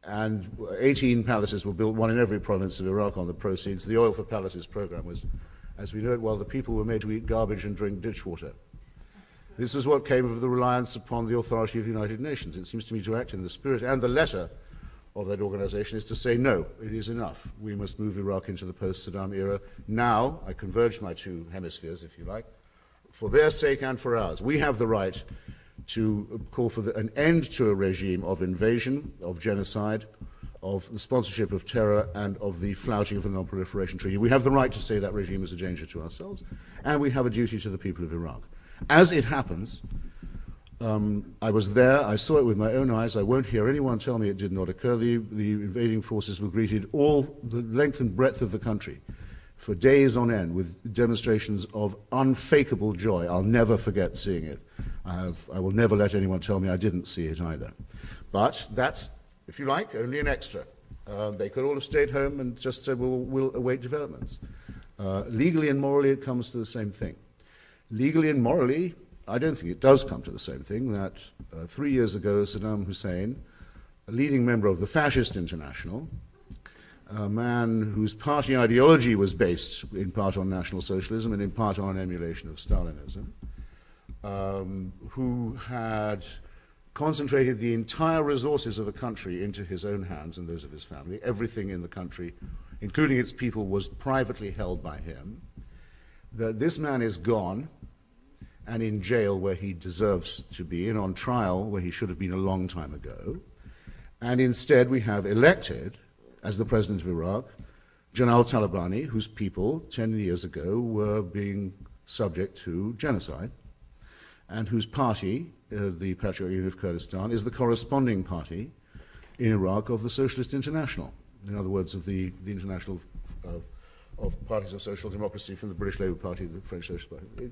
And 18 palaces were built, one in every province of Iraq, on the proceeds. The Oil for Palaces program was, as we know it well, the people were made to eat garbage and drink ditch water. This is what came of the reliance upon the authority of the United Nations. It seems to me to act in the spirit and the letter of that organization is to say, no, it is enough. We must move Iraq into the post-Saddam era. Now, I converge my two hemispheres, if you like, for their sake and for ours. We have the right to call for an end to a regime of invasion, of genocide, of the sponsorship of terror, and of the flouting of the Non-Proliferation Treaty. We have the right to say that regime is a danger to ourselves, and we have a duty to the people of Iraq. As it happens, I was there, I saw it with my own eyes, I won't hear anyone tell me it did not occur. The invading forces were greeted all the length and breadth of the country for days on end with demonstrations of unfakeable joy. I'll never forget seeing it. I will never let anyone tell me I didn't see it either. But that's, if you like, only an extra. They could all have stayed home and just said, well, we'll await developments. Legally and morally, it comes to the same thing. Legally and morally, I don't think it does come to the same thing, that 3 years ago, Saddam Hussein, a leading member of the Fascist International, a man whose party ideology was based in part on National Socialism and in part on emulation of Stalinism, who had concentrated the entire resources of a country into his own hands and those of his family. Everything in the country, including its people, was privately held by him. That this man is gone and in jail where he deserves to be, and on trial where he should have been a long time ago. And instead we have elected, as the president of Iraq, Jalal Talabani, whose people 10 years ago were being subject to genocide, and whose party, the Patriotic Union of Kurdistan, is the corresponding party in Iraq of the Socialist International. In other words, of the International of Parties of Social Democracy, from the British Labour Party, the French Socialist Party.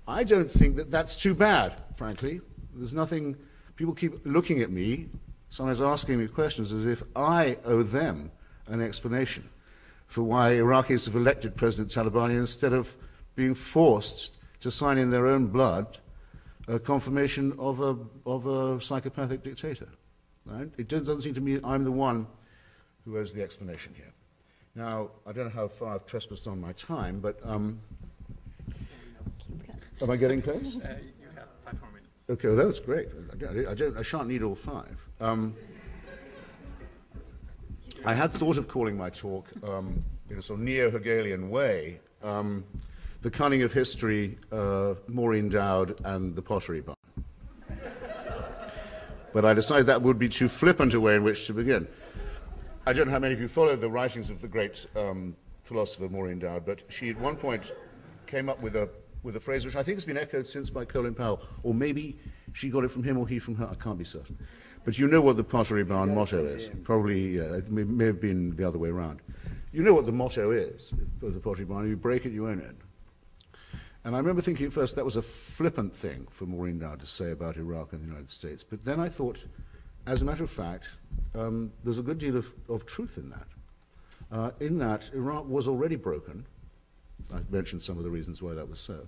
I don't think that that's too bad, frankly. There's nothing, people keep looking at me, sometimes asking me questions as if I owe them an explanation for why Iraqis have elected President Talabani instead of being forced to sign in their own blood a confirmation of a psychopathic dictator. Right? It doesn't seem to me I'm the one who owes the explanation here. Now, I don't know how far I've trespassed on my time, but am I getting close? You have 5 more minutes. Okay, well, that's great. I shan't need all 5. I had thought of calling my talk in a sort of neo-Hegelian way, The Cunning of History, Maureen Dowd, and the Pottery Barn. But I decided that would be too flippant a way in which to begin. I don't know how many of you follow the writings of the great philosopher Maureen Dowd, but she at one point came up with a phrase which I think has been echoed since by Colin Powell, or maybe she got it from him or he from her, I can't be certain. But you know what the Pottery Barn motto is. Probably, it may have been the other way around. You know what the motto is of the Pottery Barn. You break it, you own it. And I remember thinking at first that was a flippant thing for Maureen Dowd to say about Iraq and the United States. But then I thought, as a matter of fact, there's a good deal of truth in that. Iraq was already broken. I've mentioned some of the reasons why that was so.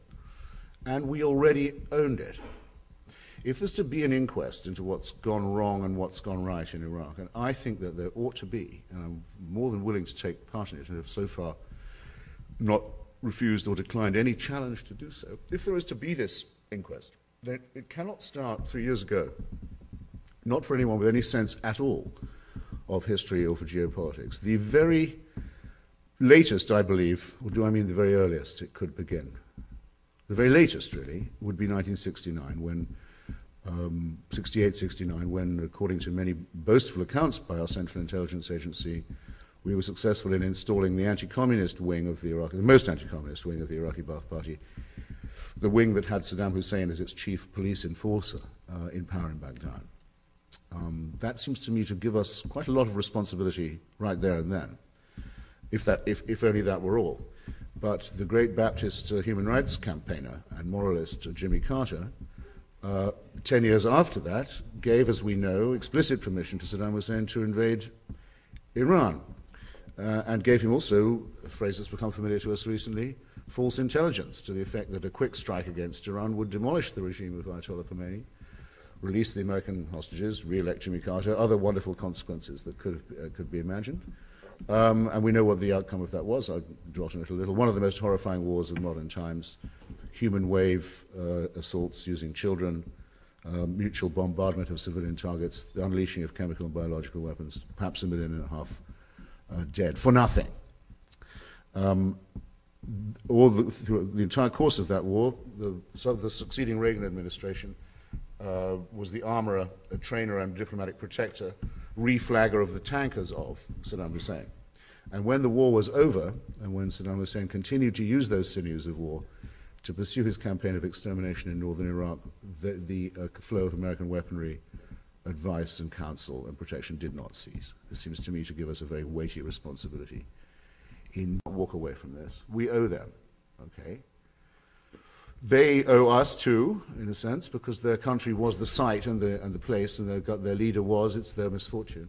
And we already owned it. If there's to be an inquest into what's gone wrong and what's gone right in Iraq, and I think that there ought to be, and I'm more than willing to take part in it, and have so far not refused or declined any challenge to do so, if there is to be this inquest, then it cannot start 3 years ago, not for anyone with any sense at all of history or for geopolitics. The very latest, I believe, or do I mean the very earliest it could begin? The very latest, really, would be 1969, when 68, 69, when, according to many boastful accounts by our Central Intelligence Agency, we were successful in installing the anti-communist wing of the Iraqi, the most anti-communist wing of the Iraqi Ba'ath Party, the wing that had Saddam Hussein as its chief police enforcer in power in Baghdad. That seems to me to give us quite a lot of responsibility right there and then, if only that were all. But the great Baptist human rights campaigner and moralist Jimmy Carter, 10 years after that, gave, as we know, explicit permission to Saddam Hussein to invade Iran, and gave him also, a phrase that's become familiar to us recently, false intelligence to the effect that a quick strike against Iran would demolish the regime of Ayatollah Khomeini, release the American hostages, re-elect Jimmy Carter, other wonderful consequences that could be imagined. And we know what the outcome of that was. I've dwelt on it a little. One of the most horrifying wars of modern times, human wave assaults using children, mutual bombardment of civilian targets, the unleashing of chemical and biological weapons, perhaps 1.5 million dead for nothing. Through the entire course of that war, the succeeding Reagan administration was the armorer, a trainer and diplomatic protector, reflagger of the tankers of Saddam Hussein. And when the war was over, and when Saddam Hussein continued to use those sinews of war to pursue his campaign of extermination in northern Iraq, the flow of American weaponry, advice and counsel and protection did not cease. This seems to me to give us a very weighty responsibility in walk away from this. We owe them, okay? They owe us too, in a sense, because their country was the site and the place, and their leader was, it's their misfortune,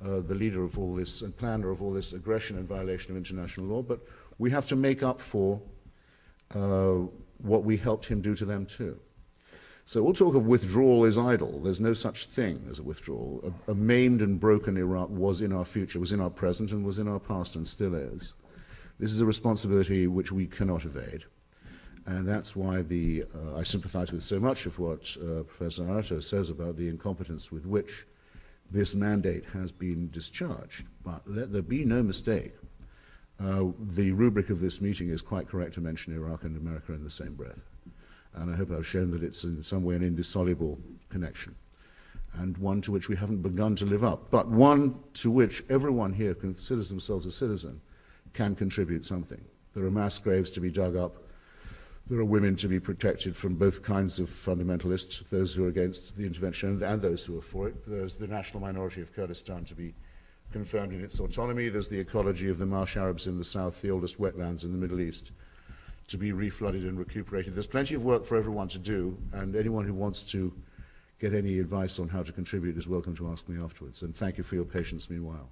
the leader of all this and planner of all this aggression and violation of international law. But we have to make up for what we helped him do to them too. So all talk of withdrawal is idle. There's no such thing as a withdrawal. A maimed and broken Iraq was in our future, was in our present, and was in our past, and still is. This is a responsibility which we cannot evade. And that's why I sympathize with so much of what Professor Arato says about the incompetence with which this mandate has been discharged. But let there be no mistake. The rubric of this meeting is quite correct to mention Iraq and America in the same breath. And I hope I've shown that it's in some way an indissoluble connection, and one to which we haven't begun to live up, but one to which everyone here considers themselves a citizen can contribute something. There are mass graves to be dug up. There are women to be protected from both kinds of fundamentalists, those who are against the intervention and those who are for it. There's the national minority of Kurdistan to be confirmed in its autonomy. There's the ecology of the marsh Arabs in the south, the oldest wetlands in the Middle East, to be reflooded and recuperated. There's plenty of work for everyone to do, and anyone who wants to get any advice on how to contribute is welcome to ask me afterwards. And thank you for your patience meanwhile.